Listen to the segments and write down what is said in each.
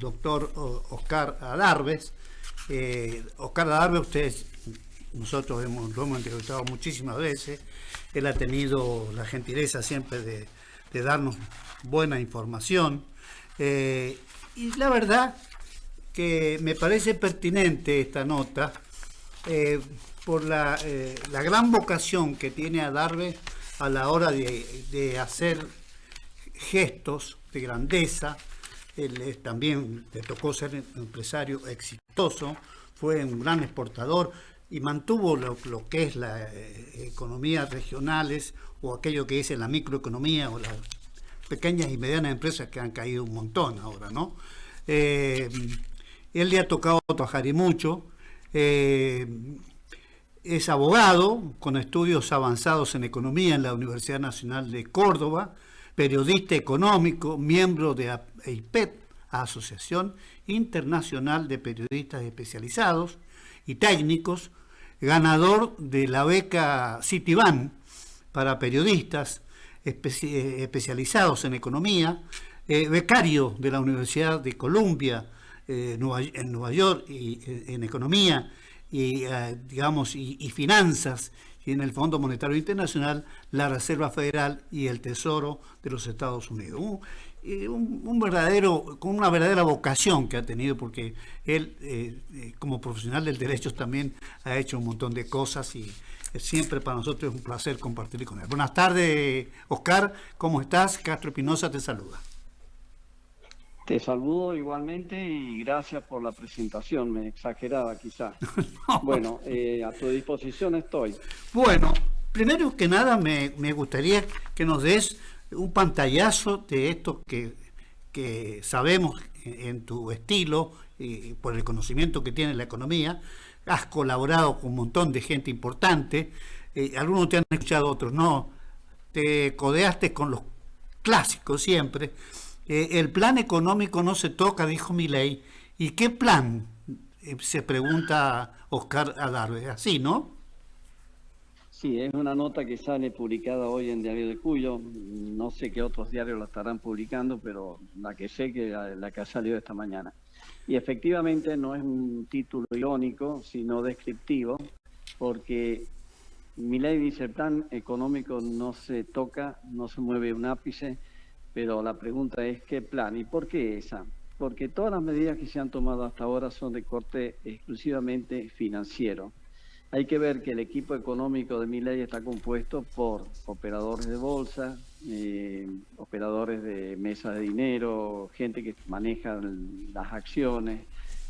doctor Oscar Adarves. Oscar Adarves, nosotros lo hemos entrevistado muchísimas veces. Él ha tenido la gentileza siempre de darnos buena información. Y la verdad que me parece pertinente esta nota por la gran vocación que tiene Adarves a la hora de hacer gestos de grandeza. Él también le tocó ser empresario exitoso, fue un gran exportador y mantuvo lo que es la economía regionales o aquello que dice la microeconomía o las pequeñas y medianas empresas que han caído un montón ahora, ¿no? Él le ha tocado trabajar y mucho. Es abogado con estudios avanzados en economía en la Universidad Nacional de Córdoba, periodista económico, miembro de AIPET, Asociación Internacional de Periodistas Especializados y Técnicos, ganador de la beca Citibank para periodistas especializados en economía, becario de la Universidad de Columbia en Nueva York en economía y finanzas, y en el Fondo Monetario Internacional, la Reserva Federal y el Tesoro de los Estados Unidos. Con una verdadera vocación que ha tenido, porque él, como profesional del derecho, también ha hecho un montón de cosas y siempre para nosotros es un placer compartir con él. Buenas tardes, Oscar, ¿cómo estás? Castro Espinosa te saluda. Te saludo igualmente y gracias por la presentación, me exageraba quizás. No. Bueno, a tu disposición estoy. Bueno, primero que nada me gustaría que nos des un pantallazo de esto que sabemos en tu estilo y por el conocimiento que tiene la economía. Has colaborado con un montón de gente importante, algunos te han escuchado, otros no. Te codeaste con los clásicos siempre. El plan económico no se toca, dijo Milei. ¿Y qué plan? Se pregunta Oscar Adarves. Así, ¿no? Sí, es una nota que sale publicada hoy en Diario de Cuyo. No sé qué otros diarios la estarán publicando, pero la que sé que la que ha salido esta mañana. Y efectivamente no es un título irónico, sino descriptivo, porque Milei dice: el plan económico no se toca, no se mueve un ápice. Pero la pregunta es, ¿qué plan? ¿Y por qué esa? Porque todas las medidas que se han tomado hasta ahora son de corte exclusivamente financiero. Hay que ver que el equipo económico de Milei está compuesto por operadores de bolsa, operadores de mesa de dinero, gente que maneja las acciones,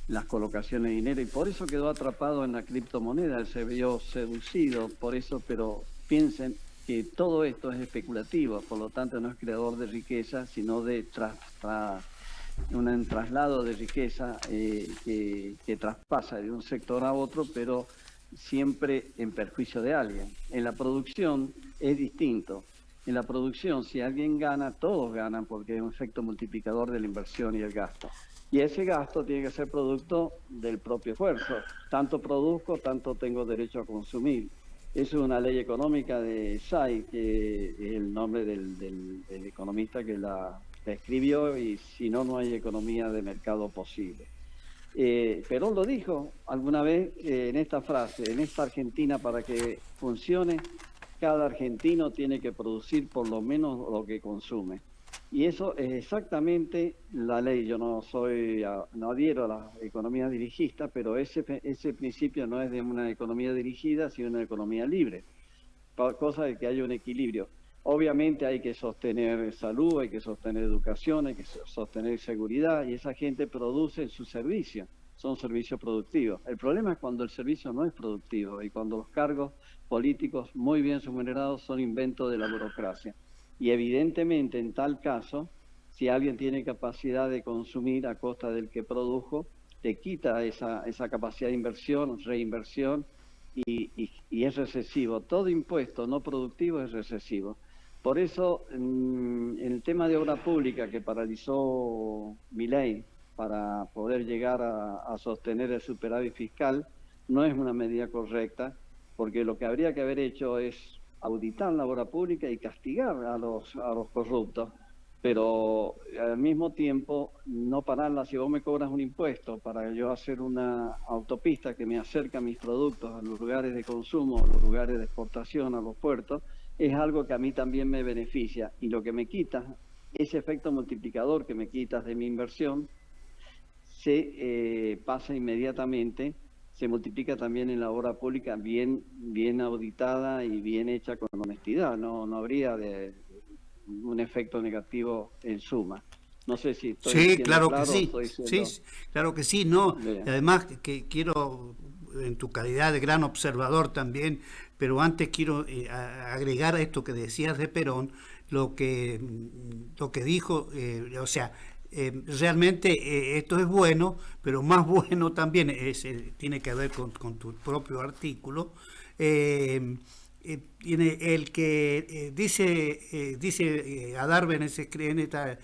las colocaciones de dinero, y por eso quedó atrapado en la criptomoneda. Él se vio seducido por eso, pero piensen que todo esto es especulativo, por lo tanto no es creador de riqueza, sino de un traslado de riqueza que traspasa de un sector a otro, pero siempre en perjuicio de alguien. En la producción es distinto. En la producción, si alguien gana, todos ganan, porque es un efecto multiplicador de la inversión y el gasto. Y ese gasto tiene que ser producto del propio esfuerzo. Tanto produzco, tanto tengo derecho a consumir. Eso es una ley económica de Say, que es el nombre del economista que la escribió, y si no, no hay economía de mercado posible. Perón lo dijo alguna vez en esta frase: en esta Argentina, para que funcione, cada argentino tiene que producir por lo menos lo que consume. Y eso es exactamente la ley. Yo no adhiero a la economía dirigista, pero ese principio no es de una economía dirigida, sino de una economía libre, cosa de que haya un equilibrio. Obviamente hay que sostener salud, hay que sostener educación, hay que sostener seguridad, y esa gente produce su servicio, son servicios productivos. El problema es cuando el servicio no es productivo y cuando los cargos políticos muy bien remunerados son invento de la burocracia. Y evidentemente en tal caso, si alguien tiene capacidad de consumir a costa del que produjo, te quita esa capacidad de inversión, reinversión, y es recesivo. Todo impuesto no productivo es recesivo. Por eso, en el tema de obra pública que paralizó Milei para poder llegar a sostener el superávit fiscal, no es una medida correcta, porque lo que habría que haber hecho es auditar la obra pública y castigar a los corruptos. pero al mismo tiempo no pararla. Si vos me cobras un impuesto para yo hacer una autopista que me acerca mis productos a los lugares de consumo, a los lugares de exportación, a los puertos, es algo que a mí también me beneficia, y lo que me quitas, ese efecto multiplicador que me quitas de mi inversión, se pasa inmediatamente, se multiplica también en la obra pública bien auditada y bien hecha con honestidad. No habría un efecto negativo en suma. No sé si estoy Sí, siendo claro que claro o sí, estoy sí, siendo... claro que sí, no. Bien. Además que quiero, en tu calidad de gran observador también, pero antes quiero agregar a esto que decías de Perón, lo que dijo, o sea, realmente esto es bueno, pero más bueno también tiene que ver con tu propio artículo. Tiene el que dice Adarve en esta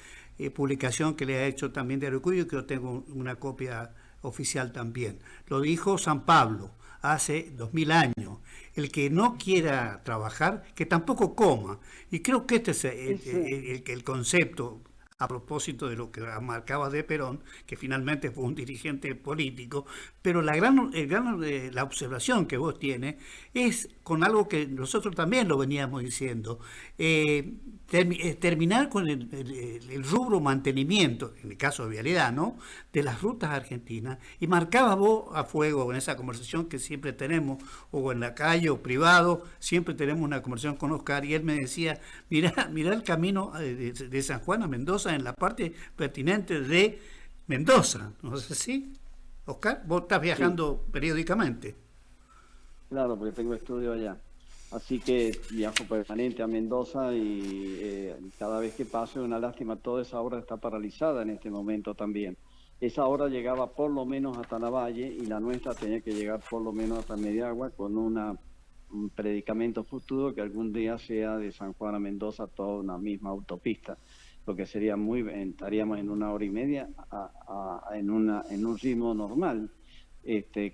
publicación que le ha hecho también de Arecuyo, que yo tengo una copia oficial también. Lo dijo San Pablo hace 2000 años. El que no quiera trabajar, que tampoco coma. Y creo que este es el concepto a propósito de lo que marcaba de Perón, que finalmente fue un dirigente político, pero la observación que vos tienes es con algo que nosotros también lo veníamos diciendo, terminar con el rubro mantenimiento, en el caso de Vialidad, ¿no?, de las rutas argentinas, y marcaba vos a fuego en esa conversación que siempre tenemos, o en la calle o privado, siempre tenemos una conversación con Oscar, y él me decía, mirá el camino de San Juan a Mendoza en la parte pertinente de Mendoza, ¿no es así? Oscar, vos estás Sí, viajando periódicamente. claro, porque tengo estudio allá. Así que viajo permanente a Mendoza y cada vez que paso es una lástima. Toda esa obra está paralizada en este momento también. Esa obra llegaba por lo menos hasta Lavalle, y la nuestra tenía que llegar por lo menos hasta Mediagua, con un predicamento futuro que algún día sea de San Juan a Mendoza toda una misma autopista, lo que sería estaríamos en 1 hora y media en un ritmo normal,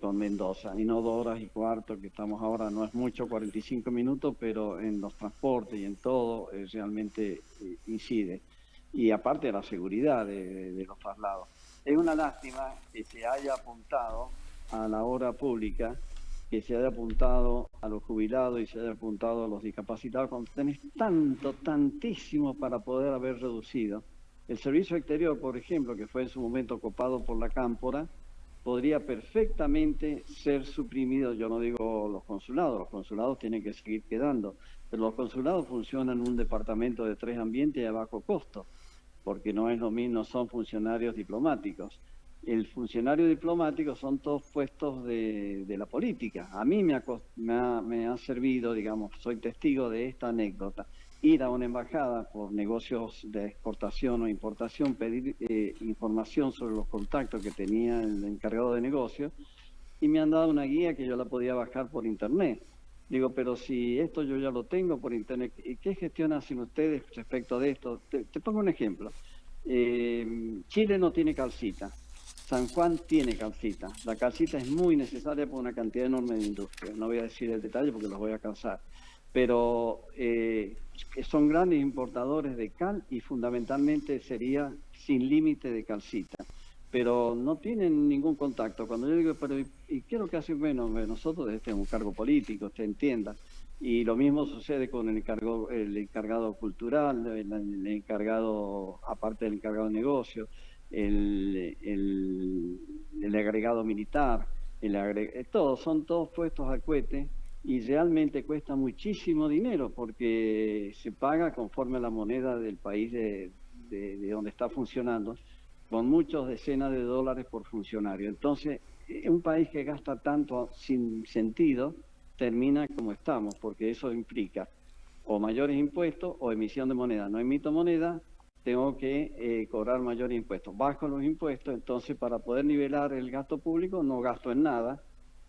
con Mendoza, y no 2 horas y cuarto que estamos ahora. No es mucho, 45 minutos, pero en los transportes y en todo realmente incide. Y aparte de la seguridad de los traslados. Es una lástima que se haya apuntado a la obra pública, que se haya apuntado a los jubilados y se haya apuntado a los discapacitados, cuando tenés tantísimo para poder haber reducido. El servicio exterior, por ejemplo, que fue en su momento copado por la Cámpora, podría perfectamente ser suprimido. Yo no digo los consulados tienen que seguir quedando, pero los consulados funcionan en un departamento de 3 ambientes y a bajo costo, porque no es lo mismo, no son funcionarios diplomáticos. El funcionario diplomático son todos puestos de la política. A mí me ha servido, digamos, soy testigo de esta anécdota, ir a una embajada por negocios de exportación o importación, pedir información sobre los contactos que tenía el encargado de negocios, y me han dado una guía que yo la podía bajar por internet. Digo, pero si esto yo ya lo tengo por internet, ¿qué gestión hacen ustedes respecto de esto? Te pongo un ejemplo. Chile no tiene calcita. San Juan tiene calcita. La calcita es muy necesaria por una cantidad enorme de industria. No voy a decir el detalle porque los voy a cansar. Pero son grandes importadores de cal, y fundamentalmente sería sin límite de calcita. Pero no tienen ningún contacto. Cuando yo digo, pero ¿y qué es lo que hacen? Bueno, nosotros tenemos un cargo político, usted entienda. Y lo mismo sucede con el encargado cultural, el encargado, aparte del encargado de negocio, el agregado militar, son todos puestos al cohete, y realmente cuesta muchísimo dinero porque se paga conforme a la moneda del país de donde está funcionando, con muchas decenas de dólares por funcionario. Entonces, un país que gasta tanto sin sentido termina como estamos, porque eso implica o mayores impuestos o emisión de moneda. No emito moneda, tengo que cobrar mayores impuestos. Bajo los impuestos, entonces para poder nivelar el gasto público no gasto en nada,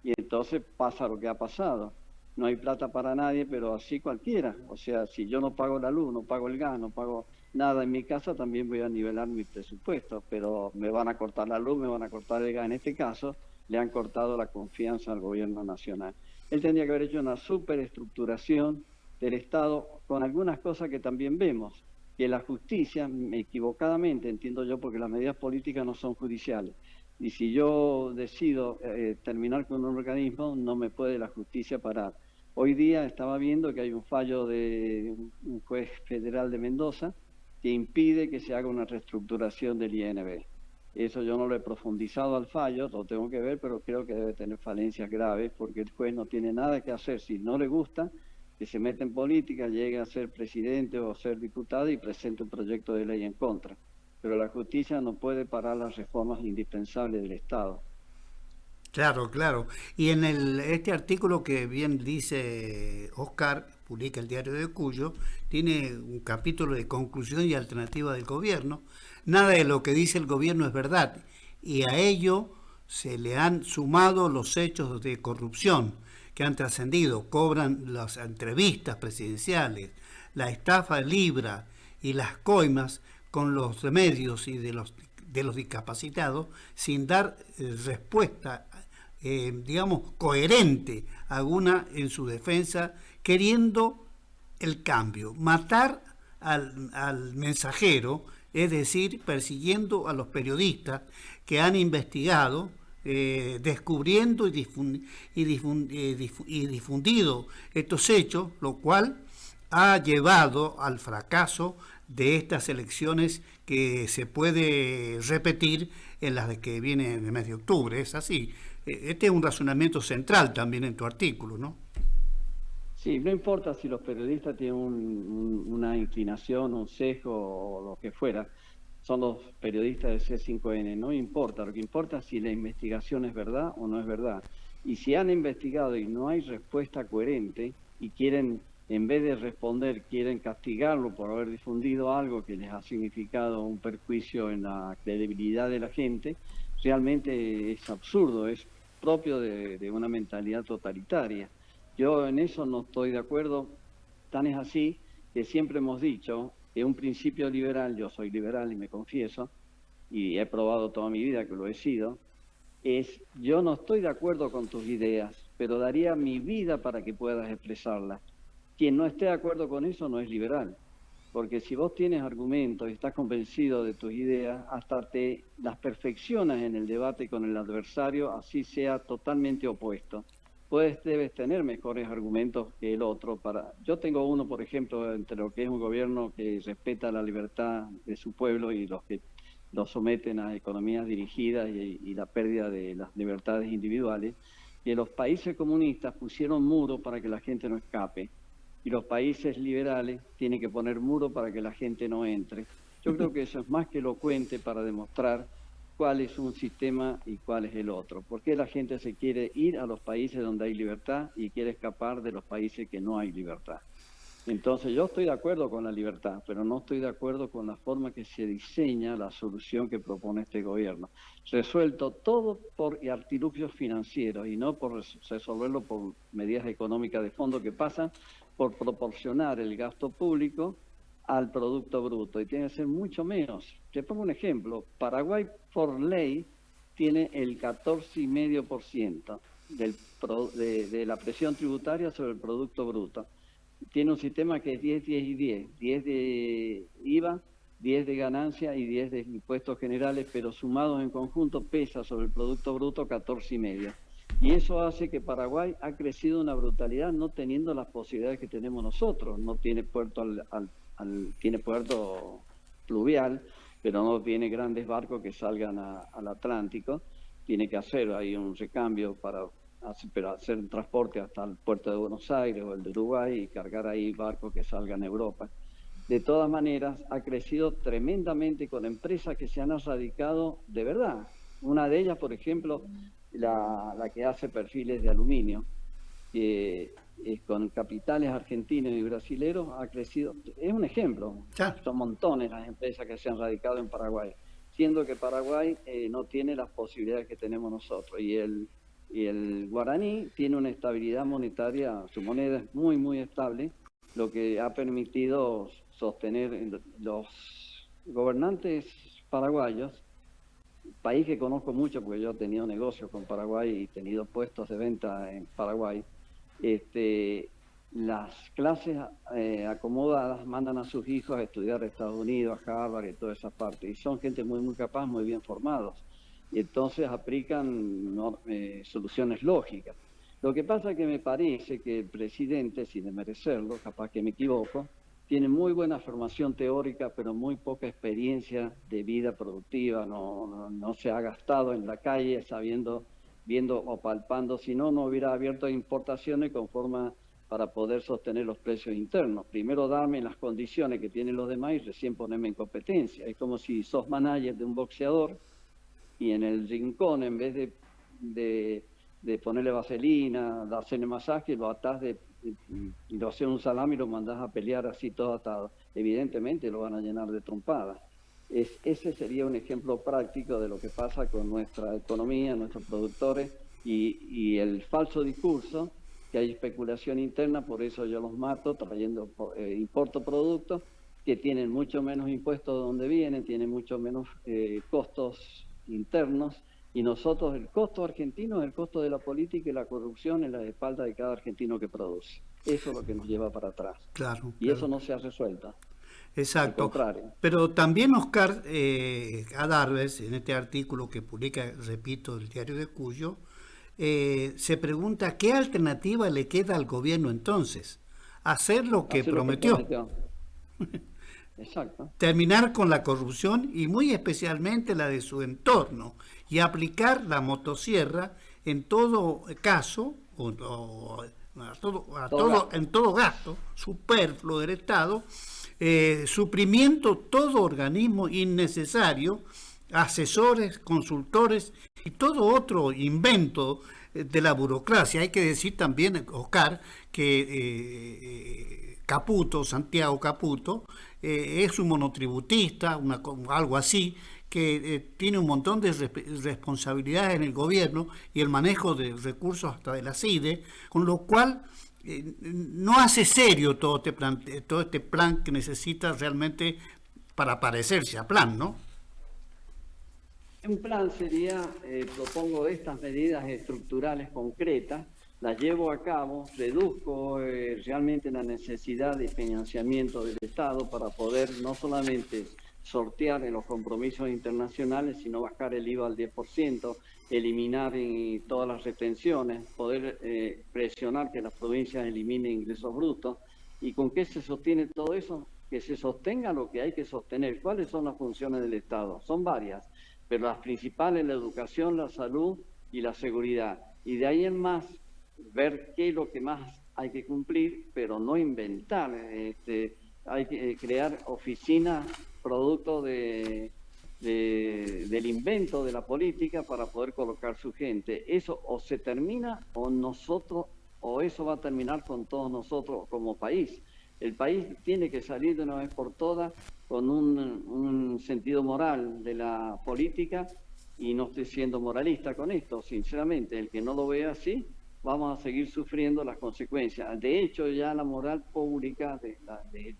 y entonces pasa lo que ha pasado. No hay plata para nadie, pero así cualquiera. O sea, si yo no pago la luz, no pago el gas, no pago nada en mi casa, también voy a nivelar mi presupuesto, pero me van a cortar la luz, me van a cortar el gas. En este caso, le han cortado la confianza al gobierno nacional. Él tendría que haber hecho una superestructuración del Estado con algunas cosas que también vemos. que la justicia, equivocadamente entiendo yo, porque las medidas políticas no son judiciales, y si yo decido terminar con un organismo, no me puede la justicia parar. Hoy día estaba viendo que hay un fallo de un juez federal de Mendoza que impide que se haga una reestructuración del INB. Eso yo no lo he profundizado al fallo, lo tengo que ver, pero creo que debe tener falencias graves porque el juez no tiene nada que hacer si no le gusta, que se mete en política, llegue a ser presidente o ser diputado y presente un proyecto de ley en contra. Pero la justicia no puede parar las reformas indispensables del Estado. Claro, claro. Y en este artículo que bien dice Oscar, publica el Diario de Cuyo, tiene un capítulo de conclusión y alternativa del gobierno. Nada de lo que dice el gobierno es verdad. Y a ello se le han sumado los hechos de corrupción que han trascendido. Cobran las entrevistas presidenciales, la estafa Libra y las coimas con los remedios y de los discapacitados sin dar respuesta digamos, coherente alguna en su defensa, queriendo el cambio, matar al mensajero, es decir, persiguiendo a los periodistas que han investigado, descubriendo y difundido estos hechos, lo cual ha llevado al fracaso de estas elecciones que se puede repetir en las de que viene en el mes de octubre. Es así. Este es un razonamiento central también en tu artículo, ¿no? Sí, no importa si los periodistas tienen una inclinación, un sesgo o lo que fuera, son los periodistas de C5N, no importa, lo que importa es si la investigación es verdad o no es verdad. Y si han investigado y no hay respuesta coherente y quieren, en vez de responder, quieren castigarlo por haber difundido algo que les ha significado un perjuicio en la credibilidad de la gente, realmente es absurdo, es propio de una mentalidad totalitaria. Yo en eso no estoy de acuerdo, tan es así que siempre hemos dicho que un principio liberal, yo soy liberal y me confieso, y he probado toda mi vida que lo he sido, es yo no estoy de acuerdo con tus ideas, pero daría mi vida para que puedas expresarlas. Quien no esté de acuerdo con eso no es liberal, porque si vos tienes argumentos y estás convencido de tus ideas, hasta te las perfeccionas en el debate con el adversario, así sea totalmente opuesto. Debes tener mejores argumentos que el otro. Yo tengo uno, por ejemplo, entre lo que es un gobierno que respeta la libertad de su pueblo y los que lo someten a economías dirigidas y la pérdida de las libertades individuales, que los países comunistas pusieron muros para que la gente no escape y los países liberales tienen que poner muros para que la gente no entre. Yo creo que eso es más que elocuente para demostrar cuál es un sistema y cuál es el otro. ¿Por qué la gente se quiere ir a los países donde hay libertad y quiere escapar de los países que no hay libertad? Entonces yo estoy de acuerdo con la libertad, pero no estoy de acuerdo con la forma que se diseña la solución que propone este gobierno. Resuelto todo por artilugios financieros y no por resolverlo por medidas económicas de fondo que pasan por proporcionar el gasto público al Producto Bruto, y tiene que ser mucho menos. Te pongo un ejemplo. Paraguay, por ley, tiene el 14,5% de la presión tributaria sobre el Producto Bruto. Tiene un sistema que es 10, 10 y 10. 10 de IVA, 10 de ganancia y 10 de impuestos generales, pero sumados en conjunto pesa sobre el Producto Bruto 14,5%. Y eso hace que Paraguay ha crecido una brutalidad no teniendo las posibilidades que tenemos nosotros. No tiene puerto tiene puerto fluvial, pero no tiene grandes barcos que salgan al Atlántico. Tiene que hacer ahí un recambio para hacer un transporte hasta el puerto de Buenos Aires o el de Uruguay y cargar ahí barcos que salgan a Europa. De todas maneras, ha crecido tremendamente con empresas que se han radicado de verdad. Una de ellas, por ejemplo, la que hace perfiles de aluminio, que con capitales argentinos y brasileros ha crecido. Es un ejemplo. Son montones las empresas que se han radicado en Paraguay, siendo que Paraguay no tiene las posibilidades que tenemos nosotros. Y el guaraní tiene una estabilidad monetaria, su moneda es muy, muy estable, lo que ha permitido sostener los gobernantes paraguayos, país que conozco mucho porque yo he tenido negocios con Paraguay y he tenido puestos de venta en Paraguay, las clases acomodadas mandan a sus hijos a estudiar a Estados Unidos, a Harvard y toda esa parte. Y son gente muy, muy capaz, muy bien formados. Y entonces aplican soluciones lógicas. Lo que pasa es que me parece que el presidente, sin desmerecerlo, capaz que me equivoco, tiene muy buena formación teórica, pero muy poca experiencia de vida productiva. No se ha gastado en la calle viendo o palpando, si no, no hubiera abierto importaciones con forma para poder sostener los precios internos. Primero darme las condiciones que tienen los demás y recién ponerme en competencia. Es como si sos manager de un boxeador y en el rincón, en vez de ponerle vaselina, dársele masaje, lo atás y lo haces un salami y lo mandás a pelear así todo atado. Evidentemente lo van a llenar de trompadas. Ese sería un ejemplo práctico de lo que pasa con nuestra economía, nuestros productores y el falso discurso que hay especulación interna, por eso yo los mato importo productos que tienen mucho menos impuestos de donde vienen, tienen mucho menos costos internos, y nosotros el costo argentino es el costo de la política y la corrupción en la espalda de cada argentino que produce. Eso es lo que nos lleva para atrás. Claro, y claro. Eso no se ha resuelto. Exacto. Al contrario. Pero también Oscar Adarves, en este artículo que publica, repito, el Diario de Cuyo, se pregunta qué alternativa le queda al gobierno entonces. Hacer lo que prometió. Exacto. Terminar con la corrupción y muy especialmente la de su entorno y aplicar la motosierra en todo caso en todo gasto superfluo del Estado, suprimiendo todo organismo innecesario, asesores, consultores y todo otro invento de la burocracia. Hay que decir también, Oscar, que Santiago Caputo, es un monotributista, algo así, que tiene un montón de responsabilidades en el gobierno y el manejo de recursos hasta de la CIDE, con lo cual no hace serio todo este plan que necesita realmente para parecerse a plan, ¿no? Un plan sería, propongo estas medidas estructurales concretas, las llevo a cabo, reduzco realmente la necesidad de financiamiento del Estado para poder no solamente sortear en los compromisos internacionales, sino bajar el IVA al 10%, eliminar todas las retenciones, poder presionar que las provincias eliminen ingresos brutos. ¿Y con qué se sostiene todo eso? Que se sostenga lo que hay que sostener. ¿Cuáles son las funciones del Estado? Son varias, pero las principales, la educación, la salud y la seguridad. Y de ahí en más, ver qué es lo que más hay que cumplir, pero no inventar. Hay que crear oficinas producto del invento de la política para poder colocar su gente. Eso o se termina o eso va a terminar con todos nosotros como país. El país tiene que salir de una vez por todas con un sentido moral de la política, y no estoy siendo moralista con esto, sinceramente. El que no lo vea así, vamos a seguir sufriendo las consecuencias. De hecho, ya la moral pública de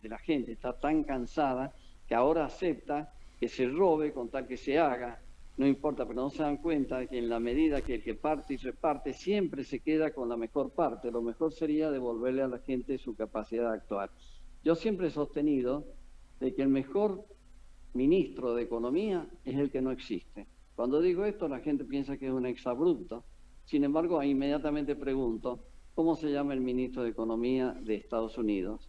la gente está tan cansada que ahora acepta que se robe con tal que se haga, no importa, pero no se dan cuenta de que en la medida que el que parte y reparte siempre se queda con la mejor parte. Lo mejor sería devolverle a la gente su capacidad de actuar. Yo siempre he sostenido de que el mejor ministro de Economía es el que no existe. Cuando digo esto, la gente piensa que es un exabrupto. Sin embargo, inmediatamente pregunto, ¿cómo se llama el ministro de Economía de Estados Unidos?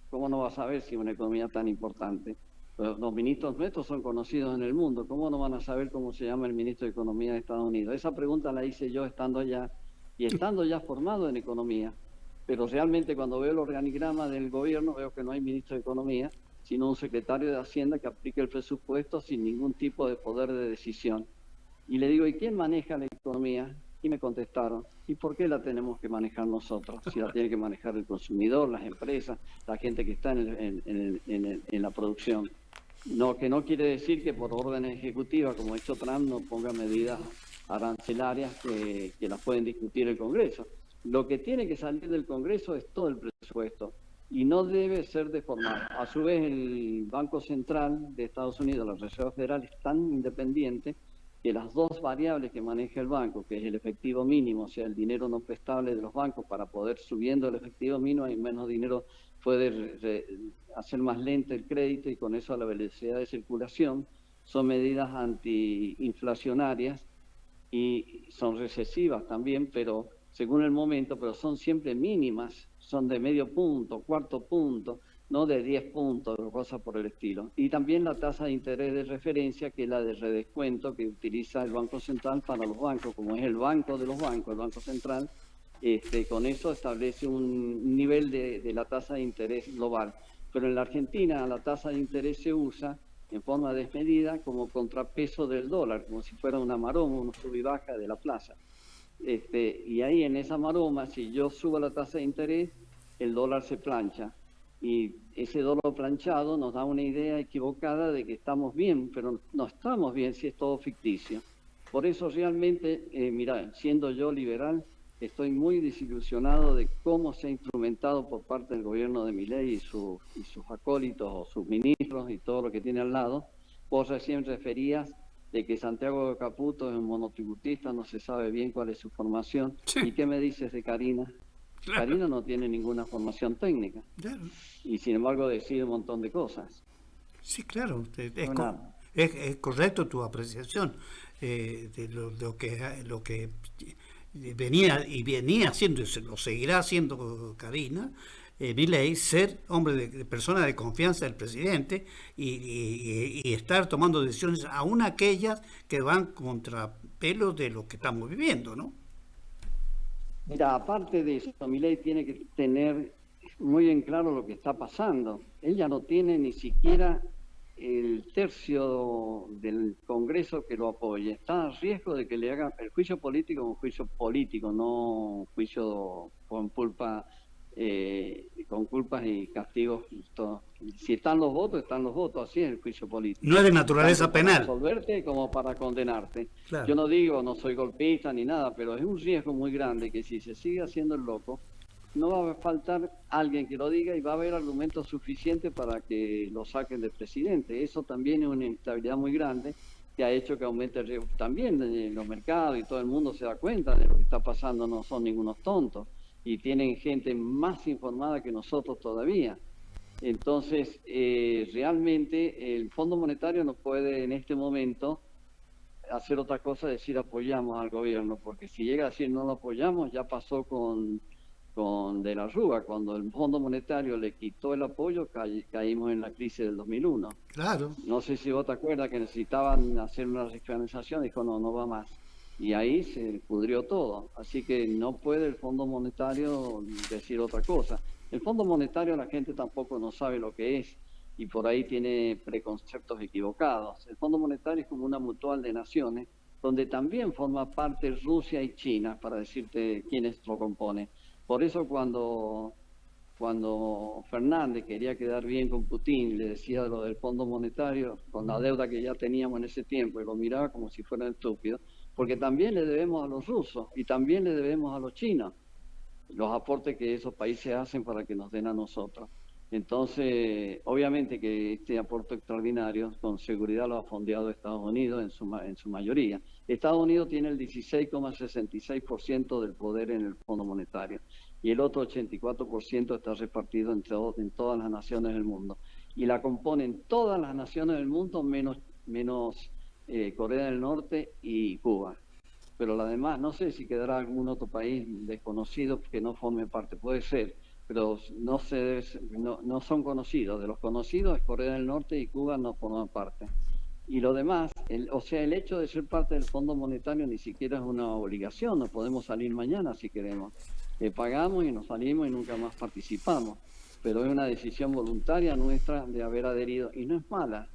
¿Cómo no va a saber si es una economía tan importante? Los ministros nuestros son conocidos en el mundo. ¿Cómo no van a saber cómo se llama el ministro de Economía de Estados Unidos? Esa pregunta la hice yo estando allá y estando ya formado en economía. Pero realmente cuando veo el organigrama del gobierno veo que no hay ministro de Economía, sino un secretario de Hacienda que aplique el presupuesto sin ningún tipo de poder de decisión. Y le digo, ¿y quién maneja la economía? Y me contestaron, ¿y por qué la tenemos que manejar nosotros? Si la tiene que manejar el consumidor, las empresas, la gente que está en la producción. No, que no quiere decir que por orden ejecutiva, como ha hecho Trump, no ponga medidas arancelarias que las pueden discutir el Congreso. Lo que tiene que salir del Congreso es todo el presupuesto y no debe ser deformado. A su vez, el Banco Central de Estados Unidos, la Reserva Federal, es tan independiente que las dos variables que maneja el banco, que es el efectivo mínimo, o sea, el dinero no prestable de los bancos, para poder subiendo el efectivo mínimo hay menos dinero, puede hacer más lento el crédito y con eso la velocidad de circulación, son medidas antiinflacionarias y son recesivas también, pero según el momento, pero son siempre mínimas, son de medio punto, cuarto punto, no de 10 puntos o cosas por el estilo. Y también la tasa de interés de referencia, que es la de redescuento que utiliza el Banco Central para los bancos, como es el banco de los bancos, el Banco Central, con eso establece un nivel de la tasa de interés global. Pero en la Argentina la tasa de interés se usa en forma desmedida como contrapeso del dólar, como si fuera una maroma, una sub y baja de la plaza. Y ahí en esa maroma, si yo subo la tasa de interés, el dólar se plancha. Y ese dólar planchado nos da una idea equivocada de que estamos bien, pero no estamos bien si es todo ficticio. Por eso realmente, mira, siendo yo liberal, estoy muy desilusionado de cómo se ha instrumentado por parte del gobierno de Milei y sus acólitos o sus ministros y todo lo que tiene al lado. Vos recién referías de que Santiago Caputo es un monotributista, no se sabe bien cuál es su formación. Sí. ¿Y qué me dices de Karina? Claro. Karina no tiene ninguna formación técnica. Claro. Y sin embargo decide un montón de cosas. Sí, claro. Es correcto tu apreciación de lo que venía haciendo y lo seguirá haciendo Karina Milei, ser hombre de persona de confianza del presidente y estar tomando decisiones, aún aquellas que van contra pelo de lo que estamos viviendo, ¿no? Mira, aparte de eso, Milei tiene que tener muy en claro lo que está pasando. Ella no tiene ni siquiera el tercio del Congreso que lo apoye. Está a riesgo de que le hagan el juicio político, un juicio político, no un juicio con culpas y castigos. Si están los votos, así es el juicio político. No es de naturaleza penal. Para absolverte como para condenarte. Claro. Yo no digo, no soy golpista ni nada, pero es un riesgo muy grande que si se sigue haciendo el loco, no va a faltar alguien que lo diga y va a haber argumentos suficientes para que lo saquen del presidente. Eso también es una inestabilidad muy grande que ha hecho que aumente el riesgo. También en los mercados y todo el mundo se da cuenta de lo que está pasando, no son ningunos tontos y tienen gente más informada que nosotros todavía. Entonces, realmente el Fondo Monetario no puede en este momento hacer otra cosa, decir apoyamos al gobierno, porque si llega a decir no lo apoyamos, ya pasó con De la Rúa, cuando el Fondo Monetario le quitó el apoyo, caímos en la crisis del 2001. Claro. No sé si vos te acuerdas que necesitaban hacer una refinanciación, dijo no va más. Y ahí se pudrió todo. Así que no puede el Fondo Monetario decir otra cosa. El Fondo Monetario la gente tampoco no sabe lo que es y por ahí tiene preconceptos equivocados. El Fondo Monetario es como una mutual de naciones donde también forma parte Rusia y China, para decirte quiénes lo componen. Por eso cuando Fernández quería quedar bien con Putin, le decía lo del Fondo Monetario, con la deuda que ya teníamos en ese tiempo, y lo miraba como si fueran estúpidos, porque también le debemos a los rusos y también le debemos a los chinos los aportes que esos países hacen para que nos den a nosotros. Entonces, obviamente que este aporte extraordinario con seguridad lo ha fondeado Estados Unidos en su mayoría. Estados Unidos tiene el 16,66% del poder en el Fondo Monetario y el otro 84% está repartido en todas las naciones del mundo. Y la componen todas las naciones del mundo menos Corea del Norte y Cuba. Pero la demás, no sé si quedará algún otro país desconocido que no forme parte, puede ser, pero no son conocidos. De los conocidos, Corea del Norte y Cuba no forman parte. Y lo demás, el hecho de ser parte del Fondo Monetario ni siquiera es una obligación, no podemos salir mañana si queremos. Pagamos y nos salimos y nunca más participamos. Pero es una decisión voluntaria nuestra de haber adherido, y no es mala,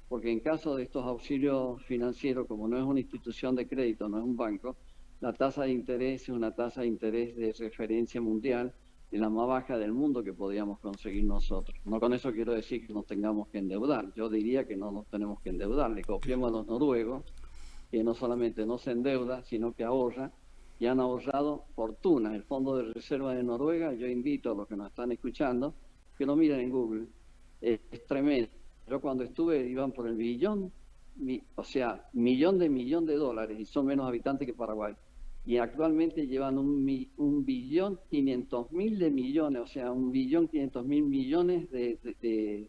porque en caso de estos auxilios financieros, como no es una institución de crédito, no es un banco, la tasa de interés es una tasa de interés de referencia mundial, de la más baja del mundo que podíamos conseguir nosotros. No con eso quiero decir que nos tengamos que endeudar. Yo diría que no nos tenemos que endeudar. Le copiemos a los noruegos, que no solamente no se endeuda, sino que ahorra, y han ahorrado fortunas. El Fondo de Reserva de Noruega, yo invito a los que nos están escuchando, que lo miren en Google. Es tremendo. Yo cuando estuve iban por el billón o sea, millón de dólares y son menos habitantes que Paraguay. Y actualmente llevan 1.500.000 de millones, o sea, 1.500.000 millones de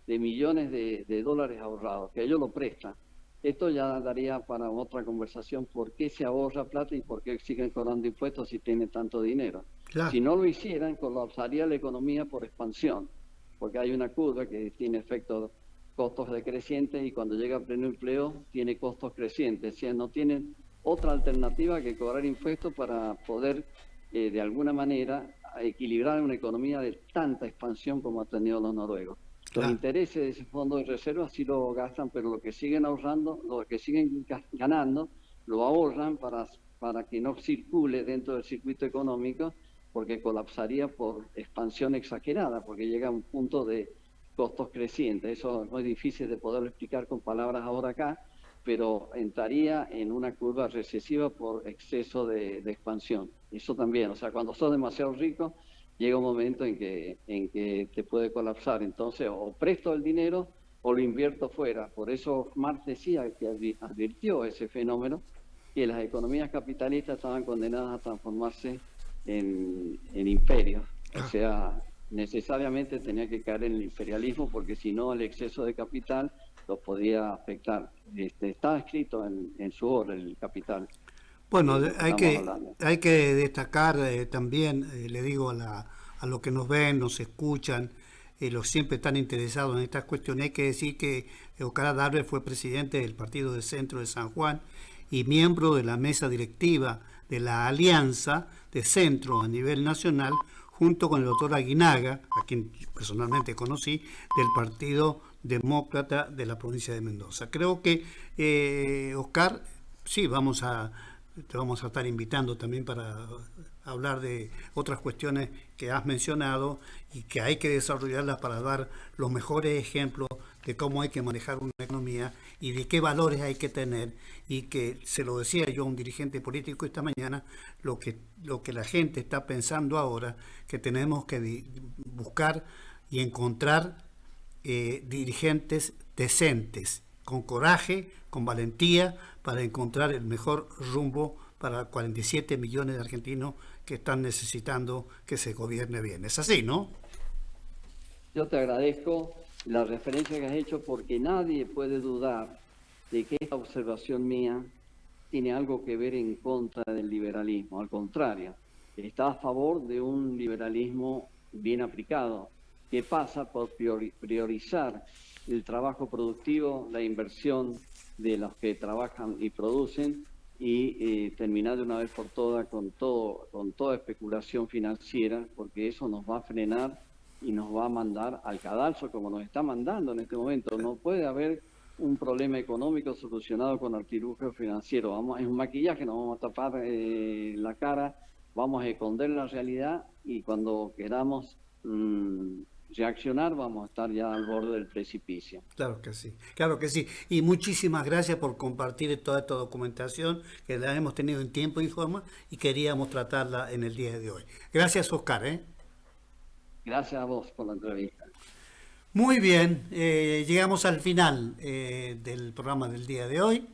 millones de dólares ahorrados, que ellos lo prestan. Esto ya daría para otra conversación, por qué se ahorra plata y por qué siguen cobrando impuestos si tienen tanto dinero. Claro. Si no lo hicieran, colapsaría la economía por expansión, porque hay una curva que tiene efectos costos decrecientes y cuando llega a pleno empleo tiene costos crecientes. O sea, no tienen otra alternativa que cobrar impuestos para poder, de alguna manera, equilibrar una economía de tanta expansión como ha tenido los noruegos. Los intereses de ese fondo de reserva sí lo gastan, pero lo que siguen ahorrando, lo que siguen ganando, lo ahorran para que no circule dentro del circuito económico, porque colapsaría por expansión exagerada, porque llega a un punto de costos crecientes. Eso es muy difícil de poderlo explicar con palabras ahora acá, pero entraría en una curva recesiva por exceso de expansión. Eso también, o sea, cuando sos demasiado rico, llega un momento en que te puede colapsar. Entonces, o presto el dinero o lo invierto fuera. Por eso Marx decía, que advirtió ese fenómeno, que las economías capitalistas estaban condenadas a transformarse en imperios. O sea, necesariamente tenía que caer en el imperialismo, porque si no el exceso de capital lo podía afectar. Está escrito en su obra, El Capital. Bueno, hay que destacar también, le digo a los que nos ven, nos escuchan, los siempre están interesados en estas cuestiones, hay que decir que Oscar Adarve fue presidente del Partido de Centro de San Juan y miembro de la mesa directiva de la Alianza de Centro a nivel nacional, junto con el doctor Aguinaga, a quien personalmente conocí, del Partido Demócrata de la provincia de Mendoza. Creo que, Oscar, sí, te vamos a estar invitando también para hablar de otras cuestiones que has mencionado y que hay que desarrollarlas para dar los mejores ejemplos de cómo hay que manejar una economía y de qué valores hay que tener, y que, se lo decía yo a un dirigente político esta mañana, lo que la gente está pensando ahora, que tenemos que buscar y encontrar dirigentes decentes, con coraje, con valentía, para encontrar el mejor rumbo para 47 millones de argentinos que están necesitando que se gobierne bien. Es así, ¿no? Yo te agradezco la referencia que has hecho, porque nadie puede dudar de que esta observación mía tiene algo que ver en contra del liberalismo. Al contrario, está a favor de un liberalismo bien aplicado, que pasa por priorizar el trabajo productivo, la inversión de los que trabajan y producen, y terminar de una vez por todas con toda especulación financiera, porque eso nos va a frenar y nos va a mandar al cadalso, como nos está mandando en este momento. No puede haber un problema económico solucionado con artilugio financiero. Es un maquillaje, nos vamos a tapar la cara, vamos a esconder la realidad, y cuando queramos reaccionar vamos a estar ya al borde del precipicio. Claro que sí, claro que sí. Y muchísimas gracias por compartir toda esta documentación, que la hemos tenido en tiempo y forma y queríamos tratarla en el día de hoy. Gracias, Oscar. Gracias a vos por la entrevista. Muy bien, llegamos al final del programa del día de hoy.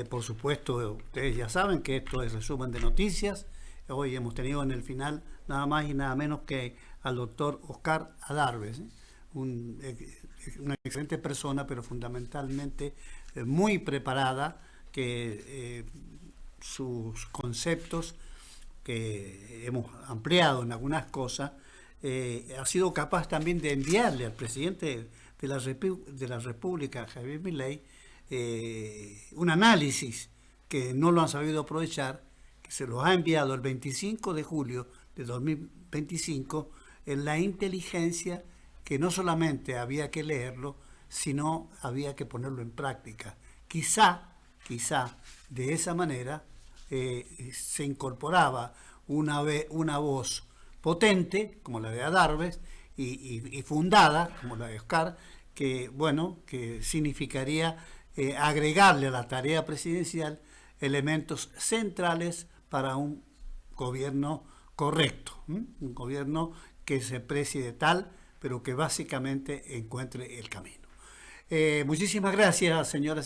Por supuesto, ustedes ya saben que esto es resumen de noticias. Hoy hemos tenido en el final nada más y nada menos que al doctor Oscar Adarve, una excelente persona, pero fundamentalmente muy preparada, que sus conceptos, que hemos ampliado en algunas cosas, ha sido capaz también de enviarle al presidente de la República, Javier Milei, un análisis que no lo han sabido aprovechar, que se los ha enviado el 25 de julio de 2025 en la inteligencia, que no solamente había que leerlo, sino había que ponerlo en práctica. Quizá de esa manera se incorporaba una voz potente, como la de Adarve, y fundada, como la de Oscar, que significaría agregarle a la tarea presidencial elementos centrales para un gobierno correcto, un gobierno que se precie de tal, pero que básicamente encuentre el camino. Muchísimas gracias, señoras y